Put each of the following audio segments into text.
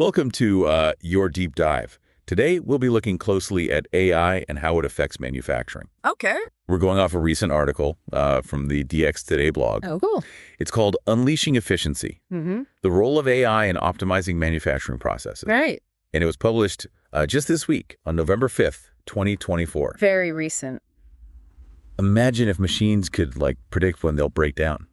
Welcome to Your Deep Dive. Today, we'll be looking closely at AI and how it affects manufacturing. Okay. We're going off a recent article from the DX Today blog. Oh, cool. It's called Unleashing Efficiency, the Role of AI in Optimizing Manufacturing Processes. Right. And it was published just this week on November 5th, 2024. Very recent. Imagine if machines could, predict when they'll break down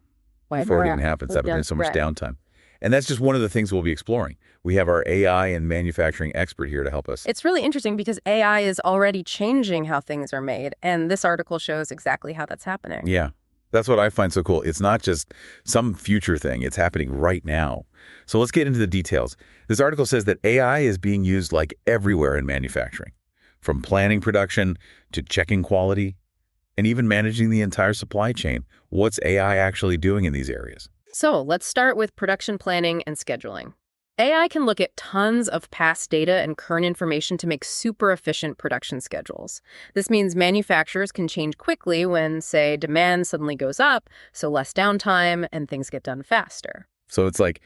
before it even happens. That would be so much downtime. And that's just one of the things we'll be exploring. We have our AI and manufacturing expert here to help us. It's really interesting because AI is already changing how things are made, and this article shows exactly how that's happening. Yeah, that's what I find so cool. It's not just some future thing. It's happening right now. So let's get into the details. This article says that AI is being used everywhere in manufacturing, from planning production to checking quality and even managing the entire supply chain. What's AI actually doing in these areas? So let's start with production planning and scheduling. AI can look at tons of past data and current information to make super efficient production schedules. This means manufacturers can change quickly when, say, demand suddenly goes up, so less downtime and things get done faster. So it's like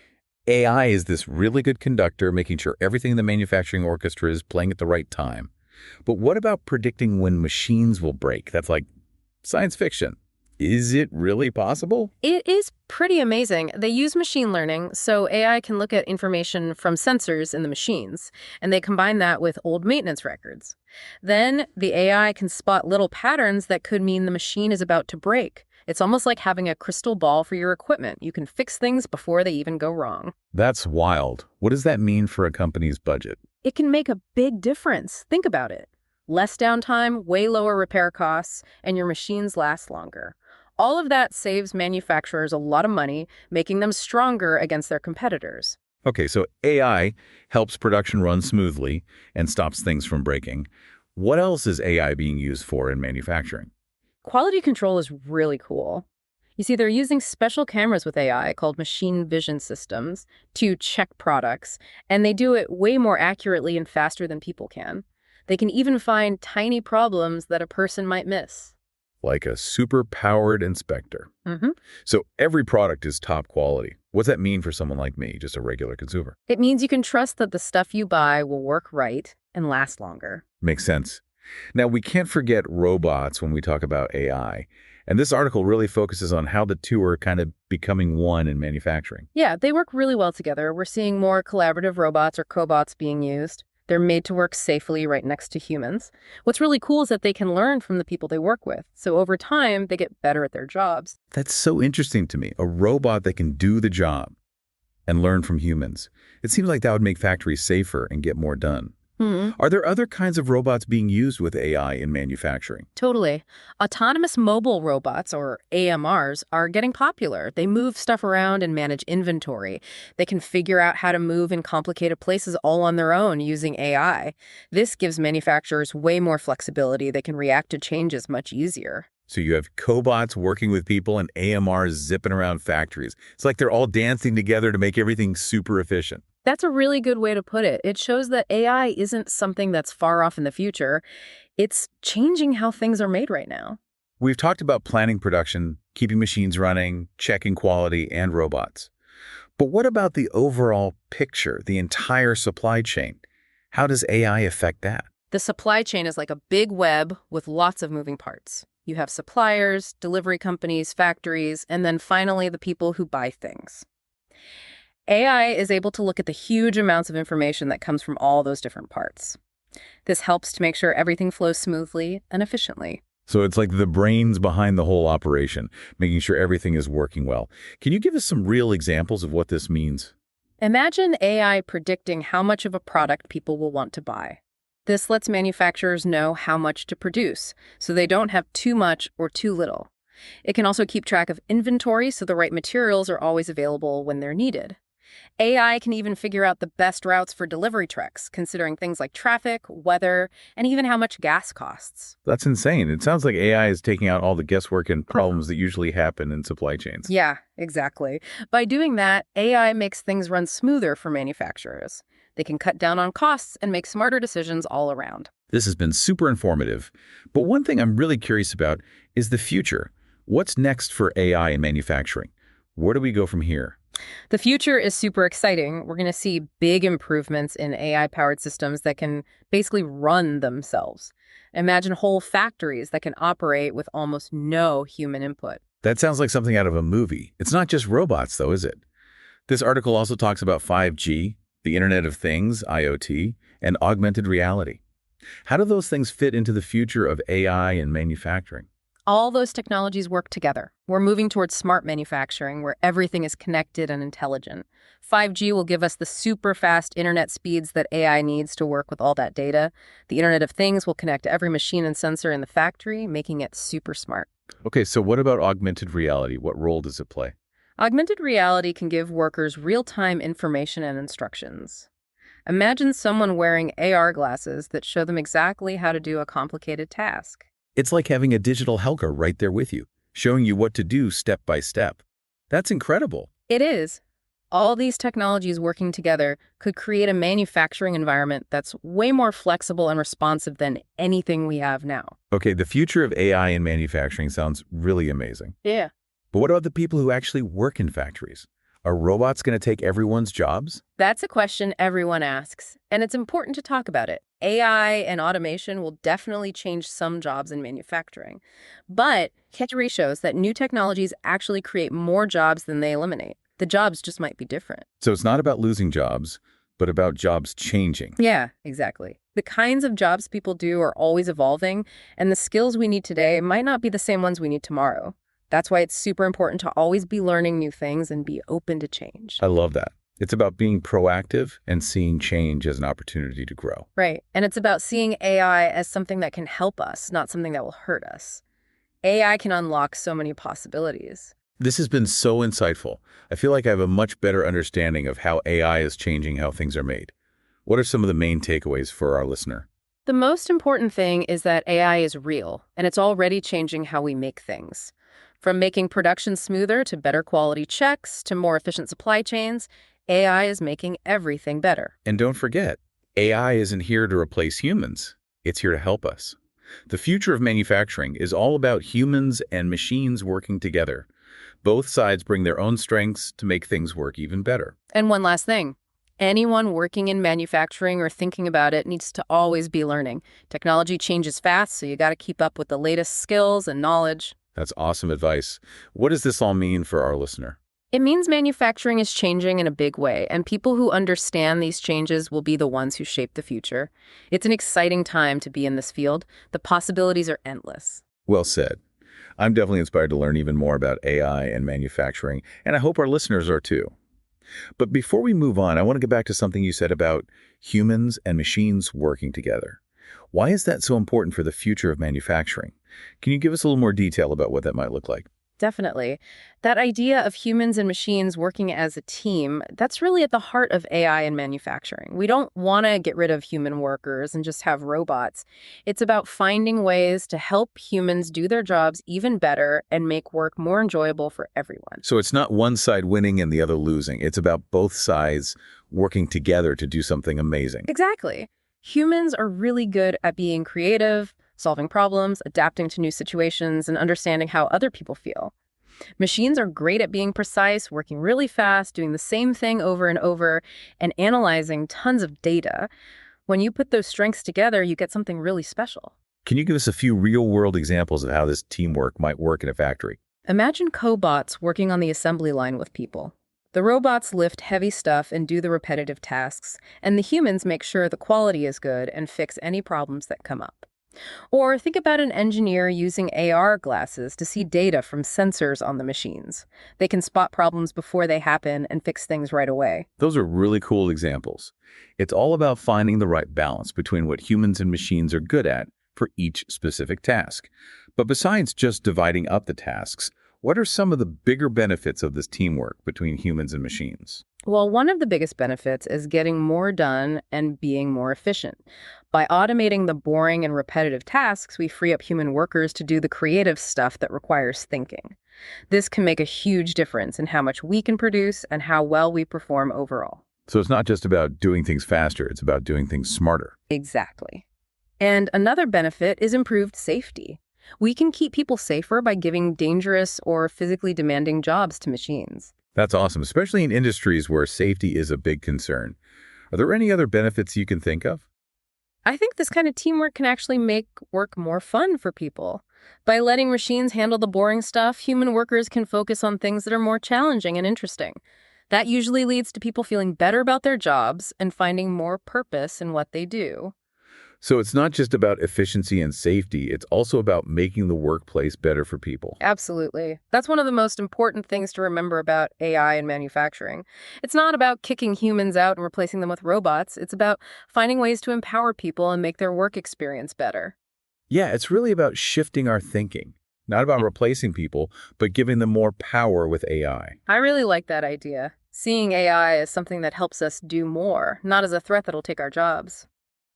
AI is this really good conductor, making sure everything in the manufacturing orchestra is playing at the right time. But what about predicting when machines will break? That's like science fiction. Is it really possible? It is pretty amazing. They use machine learning, so AI can look at information from sensors in the machines, and they combine that with old maintenance records. Then the AI can spot little patterns that could mean the machine is about to break. It's almost like having a crystal ball for your equipment. You can fix things before they even go wrong. That's wild. What does that mean for a company's budget? It can make a big difference. Think about it. Less downtime, way lower repair costs, and your machines last longer. All of that saves manufacturers a lot of money, making them stronger against their competitors. Okay, so AI helps production run smoothly and stops things from breaking. What else is AI being used for in manufacturing? Quality control is really cool. You see, they're using special cameras with AI called machine vision systems to check products, and they do it way more accurately and faster than people can. They can even find tiny problems that a person might miss. Like a super-powered inspector. So every product is top quality. What's that mean for someone like me, just a regular consumer? It means you can trust that the stuff you buy will work right and last longer. Makes sense. Now, we can't forget robots when we talk about AI. And this article really focuses on how the two are kind of becoming one in manufacturing. Yeah, they work really well together. We're seeing more collaborative robots or cobots being used. They're made to work safely right next to humans. What's really cool is that they can learn from the people they work with. So over time, they get better at their jobs. That's so interesting to me. A robot that can do the job and learn from humans. It seems like that would make factories safer and get more done. Are there other kinds of robots being used with AI in manufacturing? Totally. Autonomous mobile robots, or AMRs, are getting popular. They move stuff around and manage inventory. They can figure out how to move in complicated places all on their own using AI. This gives manufacturers way more flexibility. They can react to changes much easier. So you have cobots working with people and AMRs zipping around factories. It's like they're all dancing together to make everything super efficient. That's a really good way to put it. It shows that AI isn't something that's far off in the future. It's changing how things are made right now. We've talked about planning production, keeping machines running, checking quality, and robots. But what about the overall picture, the entire supply chain? How does AI affect that? The supply chain is like a big web with lots of moving parts. You have suppliers, delivery companies, factories, and then finally the people who buy things. AI is able to look at the huge amounts of information that comes from all those different parts. This helps to make sure everything flows smoothly and efficiently. So it's like the brains behind the whole operation, making sure everything is working well. Can you give us some real examples of what this means? Imagine AI predicting how much of a product people will want to buy. This lets manufacturers know how much to produce, so they don't have too much or too little. It can also keep track of inventory so the right materials are always available when they're needed. AI can even figure out the best routes for delivery trucks, considering things like traffic, weather, and even how much gas costs. That's insane. It sounds like AI is taking out all the guesswork and problems that usually happen in supply chains. Yeah, exactly. By doing that, AI makes things run smoother for manufacturers. They can cut down on costs and make smarter decisions all around. This has been super informative. But one thing I'm really curious about is the future. What's next for AI in manufacturing? Where do we go from here? The future is super exciting. We're going to see big improvements in AI-powered systems that can basically run themselves. Imagine whole factories that can operate with almost no human input. That sounds like something out of a movie. It's not just robots, though, is it? This article also talks about 5G, the Internet of Things, IoT, and augmented reality. How do those things fit into the future of AI and manufacturing? All those technologies work together. We're moving towards smart manufacturing where everything is connected and intelligent. 5G will give us the super fast internet speeds that AI needs to work with all that data. The Internet of Things will connect every machine and sensor in the factory, making it super smart. Okay, so what about augmented reality? What role does it play? Augmented reality can give workers real-time information and instructions. Imagine someone wearing AR glasses that show them exactly how to do a complicated task. It's like having a digital helper right there with you, showing you what to do step by step. That's incredible. It is. All these technologies working together could create a manufacturing environment that's way more flexible and responsive than anything we have now. Okay, the future of AI in manufacturing sounds really amazing. Yeah. But what about the people who actually work in factories? Are robots going to take everyone's jobs? That's a question everyone asks, and it's important to talk about it. AI and automation will definitely change some jobs in manufacturing. But history shows that new technologies actually create more jobs than they eliminate. The jobs just might be different. So it's not about losing jobs, but about jobs changing. Yeah, exactly. The kinds of jobs people do are always evolving, and the skills we need today might not be the same ones we need tomorrow. That's why it's super important to always be learning new things and be open to change. I love that. It's about being proactive and seeing change as an opportunity to grow. Right. And it's about seeing AI as something that can help us, not something that will hurt us. AI can unlock so many possibilities. This has been so insightful. I feel like I have a much better understanding of how AI is changing how things are made. What are some of the main takeaways for our listener? The most important thing is that AI is real, and it's already changing how we make things. From making production smoother to better quality checks to more efficient supply chains, AI is making everything better. And don't forget, AI isn't here to replace humans. It's here to help us. The future of manufacturing is all about humans and machines working together. Both sides bring their own strengths to make things work even better. And one last thing. Anyone working in manufacturing or thinking about it needs to always be learning. Technology changes fast, so you got to keep up with the latest skills and knowledge. That's awesome advice. What does this all mean for our listener? It means manufacturing is changing in a big way, and people who understand these changes will be the ones who shape the future. It's an exciting time to be in this field. The possibilities are endless. Well said. I'm definitely inspired to learn even more about AI and manufacturing, and I hope our listeners are too. But before we move on, I want to get back to something you said about humans and machines working together. Why is that so important for the future of manufacturing? Can you give us a little more detail about what that might look like? Definitely. That idea of humans and machines working as a team, that's really at the heart of AI and manufacturing. We don't want to get rid of human workers and just have robots. It's about finding ways to help humans do their jobs even better and make work more enjoyable for everyone. So it's not one side winning and the other losing. It's about both sides working together to do something amazing. Exactly. Humans are really good at being creative, solving problems, adapting to new situations, and understanding how other people feel. Machines are great at being precise, working really fast, doing the same thing over and over, and analyzing tons of data. When you put those strengths together, you get something really special. Can you give us a few real-world examples of how this teamwork might work in a factory? Imagine cobots working on the assembly line with people. The robots lift heavy stuff and do the repetitive tasks, and the humans make sure the quality is good and fix any problems that come up. Or think about an engineer using AR glasses to see data from sensors on the machines. They can spot problems before they happen and fix things right away. Those are really cool examples. It's all about finding the right balance between what humans and machines are good at for each specific task. But besides just dividing up the tasks, what are some of the bigger benefits of this teamwork between humans and machines? Well, one of the biggest benefits is getting more done and being more efficient. By automating the boring and repetitive tasks, we free up human workers to do the creative stuff that requires thinking. This can make a huge difference in how much we can produce and how well we perform overall. So it's not just about doing things faster, it's about doing things smarter. Exactly. And another benefit is improved safety. We can keep people safer by giving dangerous or physically demanding jobs to machines. That's awesome, especially in industries where safety is a big concern. Are there any other benefits you can think of? I think this kind of teamwork can actually make work more fun for people. By letting machines handle the boring stuff, human workers can focus on things that are more challenging and interesting. That usually leads to people feeling better about their jobs and finding more purpose in what they do. So it's not just about efficiency and safety, it's also about making the workplace better for people. Absolutely. That's one of the most important things to remember about AI in manufacturing. It's not about kicking humans out and replacing them with robots. It's about finding ways to empower people and make their work experience better. Yeah, it's really about shifting our thinking, not about replacing people, but giving them more power with AI. I really like that idea. Seeing AI as something that helps us do more, not as a threat that'll take our jobs.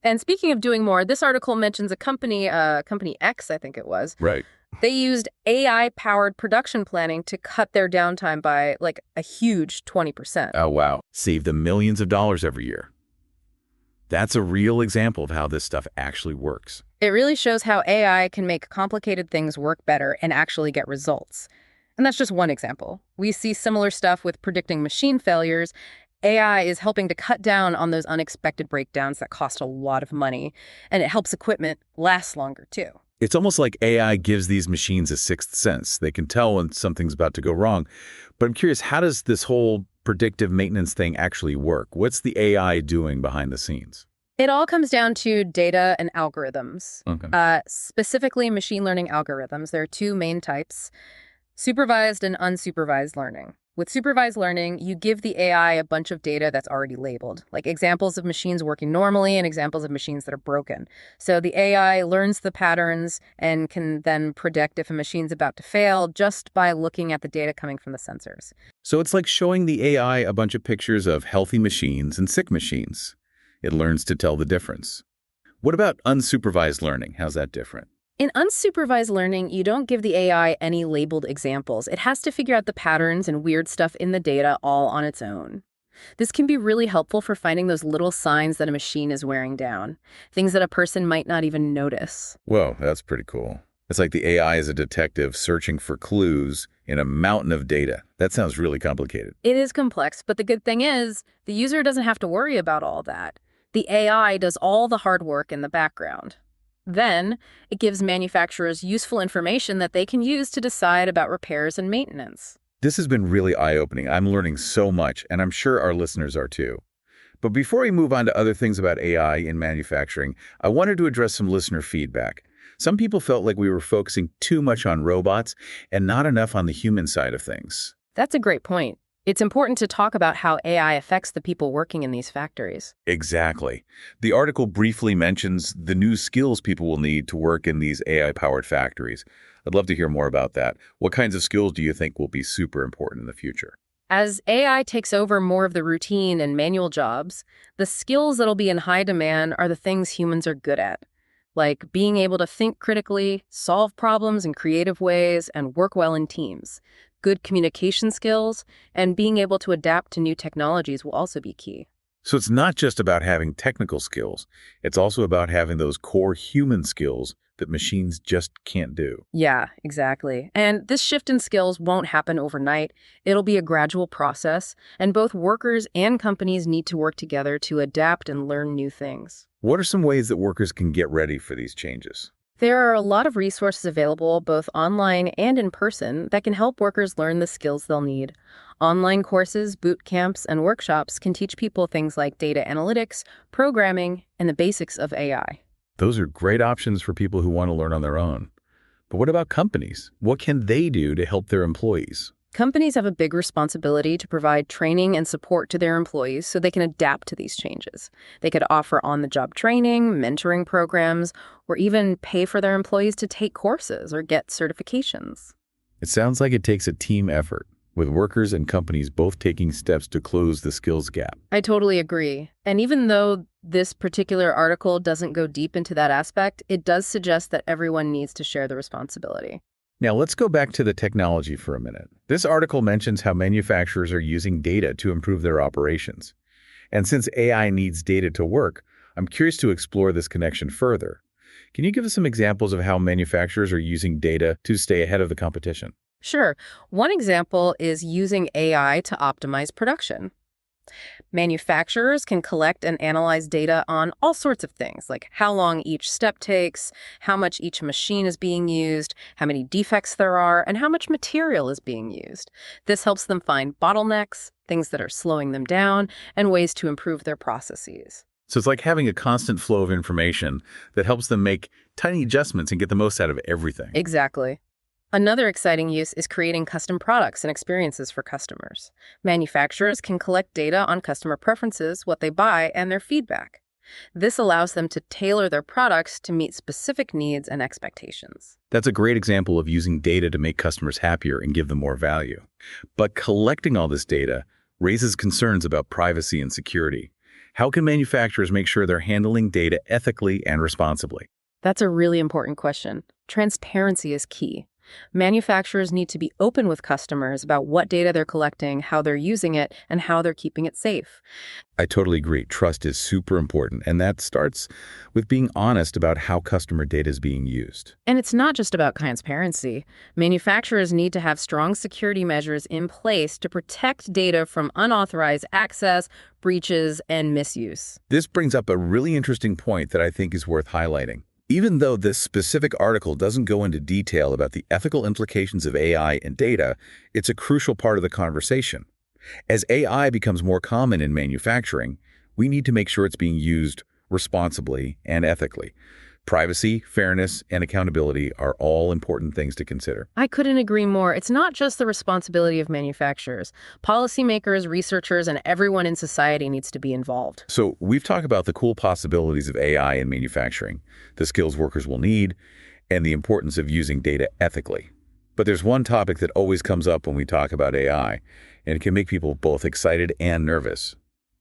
And speaking of doing more, this article mentions a company, Company X, I think it was. Right. They used AI-powered production planning to cut their downtime by like a huge 20%. Oh, wow. Save them millions of dollars every year. That's a real example of how this stuff actually works. It really shows how AI can make complicated things work better and actually get results. And that's just one example. We see similar stuff with predicting machine failures. AI is helping to cut down on those unexpected breakdowns that cost a lot of money, and it helps equipment last longer, too. It's almost like AI gives these machines a sixth sense. They can tell when something's about to go wrong. But I'm curious, how does this whole predictive maintenance thing actually work? What's the AI doing behind the scenes? It all comes down to data and algorithms. Okay. Specifically, machine learning algorithms. There are two main types: supervised and unsupervised learning. With supervised learning, you give the AI a bunch of data that's already labeled, like examples of machines working normally and examples of machines that are broken. So the AI learns the patterns and can then predict if a machine's about to fail just by looking at the data coming from the sensors. So it's like showing the AI a bunch of pictures of healthy machines and sick machines. It learns to tell the difference. What about unsupervised learning? How's that different? In unsupervised learning, you don't give the AI any labeled examples. It has to figure out the patterns and weird stuff in the data all on its own. This can be really helpful for finding those little signs that a machine is wearing down, things that a person might not even notice. Whoa, that's pretty cool. It's like the AI is a detective searching for clues in a mountain of data. That sounds really complicated. It is complex, but the good thing is, the user doesn't have to worry about all that. The AI does all the hard work in the background. Then, it gives manufacturers useful information that they can use to decide about repairs and maintenance. This has been really eye-opening. I'm learning so much, and I'm sure our listeners are too. But before we move on to other things about AI in manufacturing, I wanted to address some listener feedback. Some people felt like we were focusing too much on robots and not enough on the human side of things. That's a great point. It's important to talk about how AI affects the people working in these factories. Exactly. The article briefly mentions the new skills people will need to work in these AI-powered factories. I'd love to hear more about that. What kinds of skills do you think will be super important in the future? As AI takes over more of the routine and manual jobs, the skills that'll be in high demand are the things humans are good at, like being able to think critically, solve problems in creative ways, and work well in teams. Good communication skills and being able to adapt to new technologies will also be key. So it's not just about having technical skills. It's also about having those core human skills that machines just can't do. Yeah, exactly. And this shift in skills won't happen overnight. It'll be a gradual process, and both workers and companies need to work together to adapt and learn new things. What are some ways that workers can get ready for these changes? There are a lot of resources available, both online and in person, that can help workers learn the skills they'll need. Online courses, boot camps, and workshops can teach people things like data analytics, programming, and the basics of AI. Those are great options for people who want to learn on their own. But what about companies? What can they do to help their employees? Companies have a big responsibility to provide training and support to their employees so they can adapt to these changes. They could offer on-the-job training, mentoring programs, or even pay for their employees to take courses or get certifications. It sounds like it takes a team effort, with workers and companies both taking steps to close the skills gap. I totally agree. And even though this particular article doesn't go deep into that aspect, it does suggest that everyone needs to share the responsibility. Now, let's go back to the technology for a minute. This article mentions how manufacturers are using data to improve their operations. And since AI needs data to work, I'm curious to explore this connection further. Can you give us some examples of how manufacturers are using data to stay ahead of the competition? Sure, one example is using AI to optimize production. Manufacturers can collect and analyze data on all sorts of things, like how long each step takes, how much each machine is being used, how many defects there are, and how much material is being used. This helps them find bottlenecks, things that are slowing them down, and ways to improve their processes. So it's like having a constant flow of information that helps them make tiny adjustments and get the most out of everything. Exactly. Another exciting use is creating custom products and experiences for customers. Manufacturers can collect data on customer preferences, what they buy, and their feedback. This allows them to tailor their products to meet specific needs and expectations. That's a great example of using data to make customers happier and give them more value. But collecting all this data raises concerns about privacy and security. How can manufacturers make sure they're handling data ethically and responsibly? That's a really important question. Transparency is key. Manufacturers need to be open with customers about what data they're collecting, how they're using it, and how they're keeping it safe. I totally agree. Trust is super important, and that starts with being honest about how customer data is being used. And it's not just about transparency. Manufacturers need to have strong security measures in place to protect data from unauthorized access, breaches, and misuse. This brings up a really interesting point that I think is worth highlighting. Even though this specific article doesn't go into detail about the ethical implications of AI and data, it's a crucial part of the conversation. As AI becomes more common in manufacturing, we need to make sure it's being used responsibly and ethically. Privacy, fairness, and accountability are all important things to consider. I couldn't agree more. It's not just the responsibility of manufacturers. Policymakers, researchers, and everyone in society needs to be involved. So we've talked about the cool possibilities of AI in manufacturing, the skills workers will need, and the importance of using data ethically. But there's one topic that always comes up when we talk about AI, and it can make people both excited and nervous: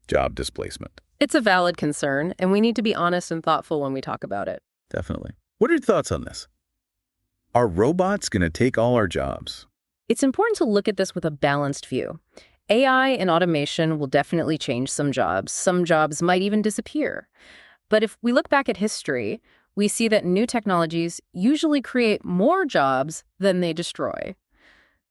job displacement. It's a valid concern, and we need to be honest and thoughtful when we talk about it. Definitely. What are your thoughts on this? Are robots going to take all our jobs? It's important to look at this with a balanced view. AI and automation will definitely change some jobs. Some jobs might even disappear. But if we look back at history, we see that new technologies usually create more jobs than they destroy.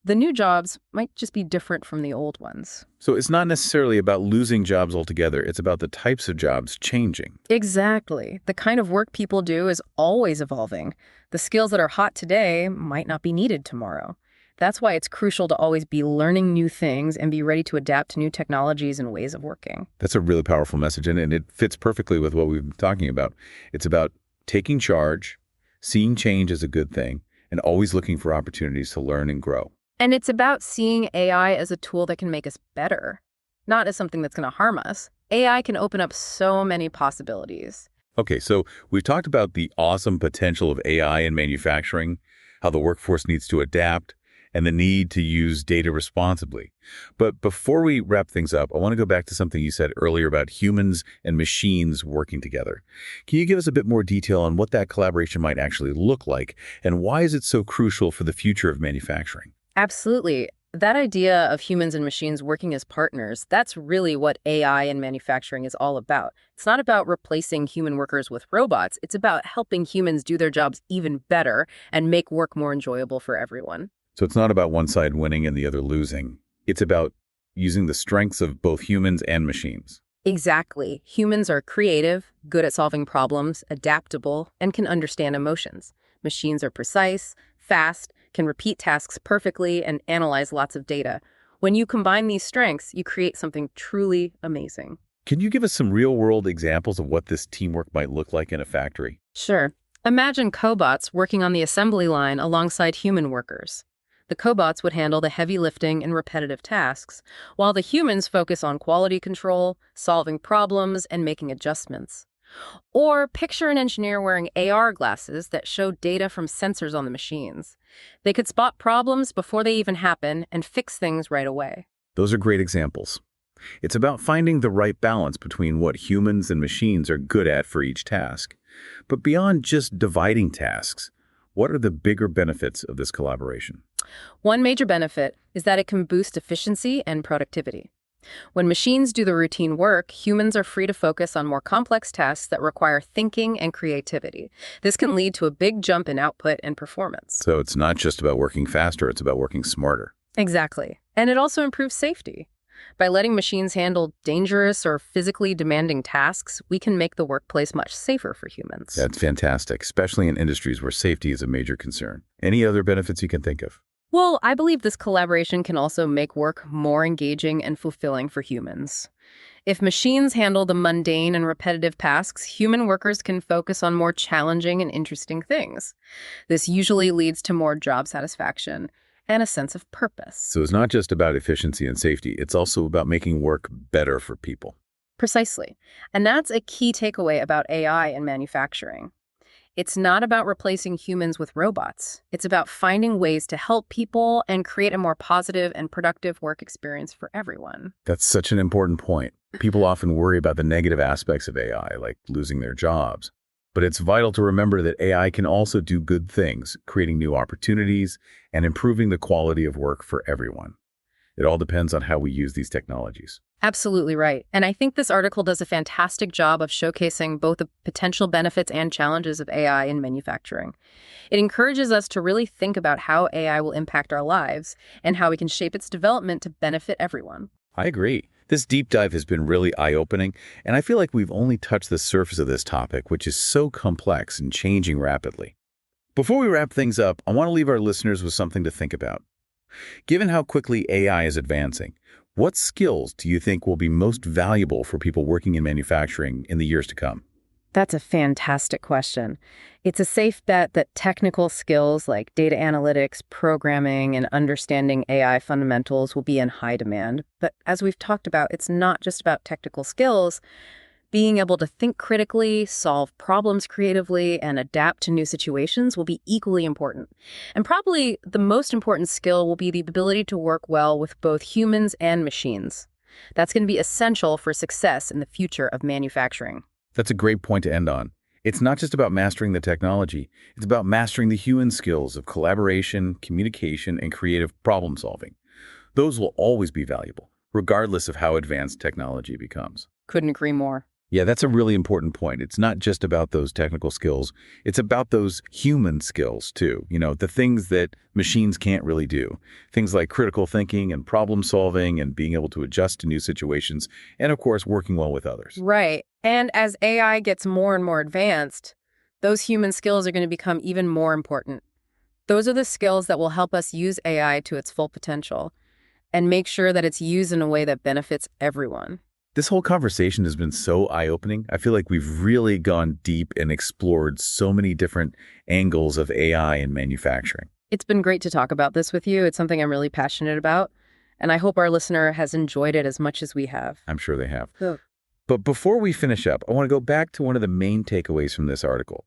The new jobs might just be different from the old ones. So it's not necessarily about losing jobs altogether. It's about the types of jobs changing. Exactly. The kind of work people do is always evolving. The skills that are hot today might not be needed tomorrow. That's why it's crucial to always be learning new things and be ready to adapt to new technologies and ways of working. That's a really powerful message, and it fits perfectly with what we've been talking about. It's about taking charge, seeing change as a good thing, and always looking for opportunities to learn and grow. And it's about seeing AI as a tool that can make us better, not as something that's going to harm us. AI can open up so many possibilities. Okay, so we've talked about the awesome potential of AI in manufacturing, how the workforce needs to adapt, and the need to use data responsibly. But before we wrap things up, I want to go back to something you said earlier about humans and machines working together. Can you give us a bit more detail on what that collaboration might actually look like, and why is it so crucial for the future of manufacturing? Absolutely. That idea of humans and machines working as partners, that's really what AI in manufacturing is all about. It's not about replacing human workers with robots. It's about helping humans do their jobs even better and make work more enjoyable for everyone. So it's not about one side winning and the other losing. It's about using the strengths of both humans and machines. Exactly. Humans are creative, good at solving problems, adaptable, and can understand emotions. Machines are precise, fast, can repeat tasks perfectly, and analyze lots of data. When you combine these strengths, you create something truly amazing. Can you give us some real-world examples of what this teamwork might look like in a factory? Sure. Imagine cobots working on the assembly line alongside human workers. The cobots would handle the heavy lifting and repetitive tasks, while the humans focus on quality control, solving problems, and making adjustments. Or picture an engineer wearing AR glasses that show data from sensors on the machines. They could spot problems before they even happen and fix things right away. Those are great examples. It's about finding the right balance between what humans and machines are good at for each task. But beyond just dividing tasks, what are the bigger benefits of this collaboration? One major benefit is that it can boost efficiency and productivity. When machines do the routine work, humans are free to focus on more complex tasks that require thinking and creativity. This can lead to a big jump in output and performance. So it's not just about working faster, it's about working smarter. Exactly. And it also improves safety. By letting machines handle dangerous or physically demanding tasks, we can make the workplace much safer for humans. That's fantastic, especially in industries where safety is a major concern. Any other benefits you can think of? Well, I believe this collaboration can also make work more engaging and fulfilling for humans. If machines handle the mundane and repetitive tasks, human workers can focus on more challenging and interesting things. This usually leads to more job satisfaction and a sense of purpose. So it's not just about efficiency and safety, it's also about making work better for people. Precisely. And that's a key takeaway about AI in manufacturing. It's not about replacing humans with robots. It's about finding ways to help people and create a more positive and productive work experience for everyone. That's such an important point. People often worry about the negative aspects of AI, like losing their jobs. But it's vital to remember that AI can also do good things, creating new opportunities and improving the quality of work for everyone. It all depends on how we use these technologies. Absolutely right. And I think this article does a fantastic job of showcasing both the potential benefits and challenges of AI in manufacturing. It encourages us to really think about how AI will impact our lives and how we can shape its development to benefit everyone. I agree. This deep dive has been really eye-opening, and I feel like we've only touched the surface of this topic, which is so complex and changing rapidly. Before we wrap things up, I want to leave our listeners with something to think about. Given how quickly AI is advancing, what skills do you think will be most valuable for people working in manufacturing in the years to come? That's a fantastic question. It's a safe bet that technical skills like data analytics, programming, and understanding AI fundamentals will be in high demand. But as we've talked about, it's not just about technical skills. Being able to think critically, solve problems creatively, and adapt to new situations will be equally important. And probably the most important skill will be the ability to work well with both humans and machines. That's going to be essential for success in the future of manufacturing. That's a great point to end on. It's not just about mastering the technology, it's about mastering the human skills of collaboration, communication, and creative problem solving. Those will always be valuable, regardless of how advanced technology becomes. Couldn't agree more. Yeah, that's a really important point. It's not just about those technical skills. It's about those human skills, too. The things that machines can't really do. Things like critical thinking and problem solving and being able to adjust to new situations and, of course, working well with others. Right. And as AI gets more and more advanced, those human skills are going to become even more important. Those are the skills that will help us use AI to its full potential and make sure that it's used in a way that benefits everyone. This whole conversation has been so eye-opening. I feel like we've really gone deep and explored so many different angles of AI in manufacturing. It's been great to talk about this with you. It's something I'm really passionate about, and I hope our listener has enjoyed it as much as we have. I'm sure they have. Ugh. But before we finish up, I want to go back to one of the main takeaways from this article.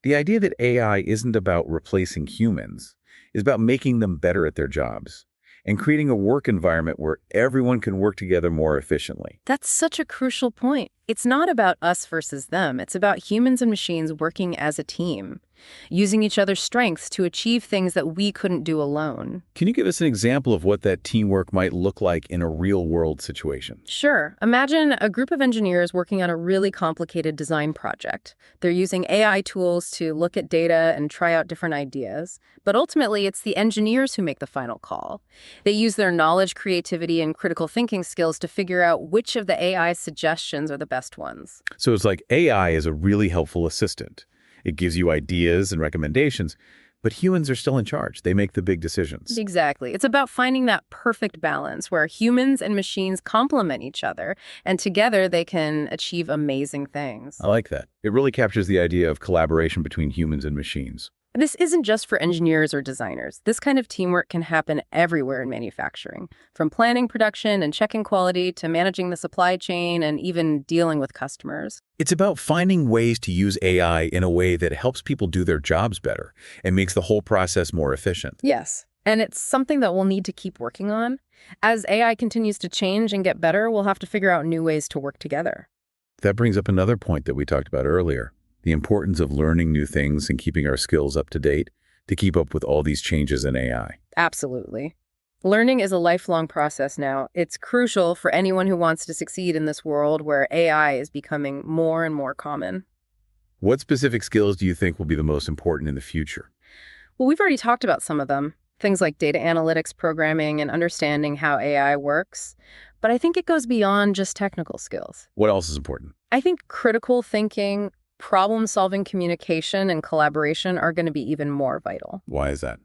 The idea that AI isn't about replacing humans, it's about making them better at their jobs and creating a work environment where everyone can work together more efficiently. That's such a crucial point. It's not about us versus them. It's about humans and machines working as a team, using each other's strengths to achieve things that we couldn't do alone. Can you give us an example of what that teamwork might look like in a real-world situation? Sure. Imagine a group of engineers working on a really complicated design project. They're using AI tools to look at data and try out different ideas. But ultimately, it's the engineers who make the final call. They use their knowledge, creativity, and critical thinking skills to figure out which of the AI suggestions are the best ones. So it's like AI is a really helpful assistant. It gives you ideas and recommendations, but humans are still in charge. They make the big decisions. Exactly. It's about finding that perfect balance where humans and machines complement each other, and together they can achieve amazing things. I like that. It really captures the idea of collaboration between humans and machines. This isn't just for engineers or designers. This kind of teamwork can happen everywhere in manufacturing, from planning production and checking quality to managing the supply chain and even dealing with customers. It's about finding ways to use AI in a way that helps people do their jobs better and makes the whole process more efficient. Yes, and it's something that we'll need to keep working on. As AI continues to change and get better, we'll have to figure out new ways to work together. That brings up another point that we talked about earlier. The importance of learning new things and keeping our skills up to date to keep up with all these changes in AI. Absolutely. Learning is a lifelong process now. It's crucial for anyone who wants to succeed in this world where AI is becoming more and more common. What specific skills do you think will be the most important in the future? Well, we've already talked about some of them, things like data analytics, programming, and understanding how AI works. But I think it goes beyond just technical skills. What else is important? I think critical thinking, problem-solving communication, and collaboration are going to be even more vital. Why is that?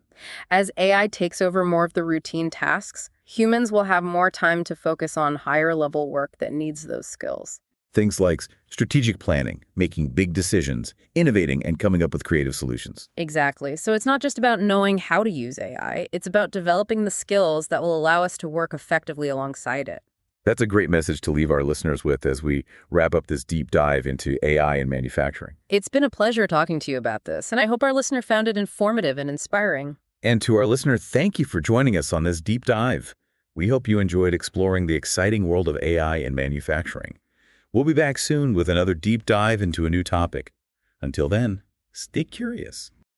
As AI takes over more of the routine tasks, humans will have more time to focus on higher-level work that needs those skills. Things like strategic planning, making big decisions, innovating, and coming up with creative solutions. Exactly. So it's not just about knowing how to use AI, it's about developing the skills that will allow us to work effectively alongside it. That's a great message to leave our listeners with as we wrap up this deep dive into AI and manufacturing. It's been a pleasure talking to you about this, and I hope our listener found it informative and inspiring. And to our listener, thank you for joining us on this deep dive. We hope you enjoyed exploring the exciting world of AI and manufacturing. We'll be back soon with another deep dive into a new topic. Until then, stay curious.